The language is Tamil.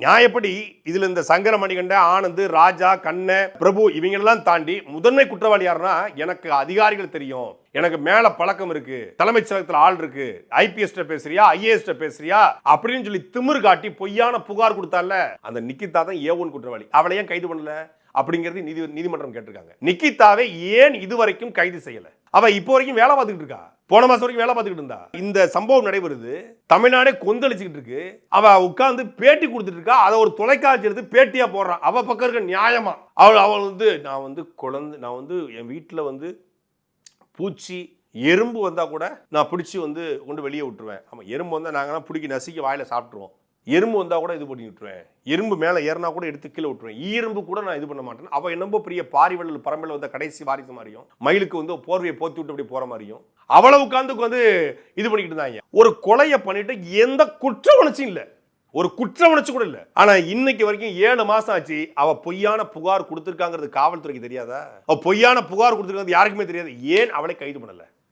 நியாயப்படி இதுல இந்த சங்கர மணிகண்ட, ஆனந்த், ராஜா, கண்ண, பிரபு இவங்களெல்லாம் தாண்டி முதன்மை குற்றவாளி யாருன்னா, எனக்கு அதிகாரிகள் தெரியும், எனக்கு மேல பழக்கம் இருக்கு, தலைமைச் செயலகத்தில் ஆள் இருக்கு, ஐபிஎஸ் பேசுறியா, ஐஏஎஸ் பேசுறியா அப்படின்னு சொல்லி திமிரு காட்டி பொய்யான புகார் கொடுத்தால அந்த நிக்கிதா தான் A1 குற்றவாளி. அவளை ஏன் கைது பண்ணல அப்படிங்கிறது நீதிமன்றம் கேட்டிருக்காங்க. நிக்கிதாவை ஏன் இதுவரைக்கும் கைது செய்யல? அவ இப்போ வரைக்கும் வேலை பார்த்துக்கிட்டு இருக்கா. போன மாசம் வரைக்கும் வேலை பார்த்துக்கிட்டு இருந்தா. இந்த சம்பவம் நடைபெறுது, தமிழ்நாடே கொந்தளிச்சுக்கிட்டு இருக்கு. அவ உட்கார்ந்து பேட்டி கொடுத்துட்டு இருக்கா. அதை ஒரு தொலைக்காட்சி எடுத்து பேட்டியா போடுறான். அவ பக்கம் இருக்க நியாயமா அவள் வந்து நான் என் வீட்டில் பூச்சி எறும்பு வந்தா கூட நான் பிடிச்சி கொண்டு வெளியே விட்டுருவேன். ஆமா, எறும்பு வந்தா நாங்கெல்லாம் பிடிக்கி நசுக்கி வாயில சாப்பிட்டுருவோம். எறும்பு வந்தா கூட இது பண்ணி விட்டுருவேன். எறும்பு மேலே ஏறினா கூட எடுத்து கீழே விட்டுருவேன். ஈரும்பு கூட நான் இது பண்ண மாட்டேன். அவள் என்னம்போ பெரிய பாரிவள்ளல் பரம்பல் வந்த கடைசி வாரிசு மாதிரியும், மயிலுக்கு போர்வையை போத்தி விட்டு அப்படி போற மாதிரியும் அவளை உட்கார்ந்து இது பண்ணிக்கிட்டு இருந்தாங்க. ஒரு கொலையை பண்ணிட்டு எந்த குற்ற உணர்ச்சியும் இல்லை, ஒரு குற்ற உணர்ச்சி கூட இல்லை. ஆனா இன்னைக்கு வரைக்கும் 7 மாசம் ஆச்சு. அவ பொய்யான புகார் கொடுத்திருக்காங்கிறது காவல்துறைக்கு தெரியாதா? அவ பொய்யான புகார் கொடுத்திருக்கிறது யாருக்குமே தெரியாது. ஏன் அவளை கைது பண்ணல?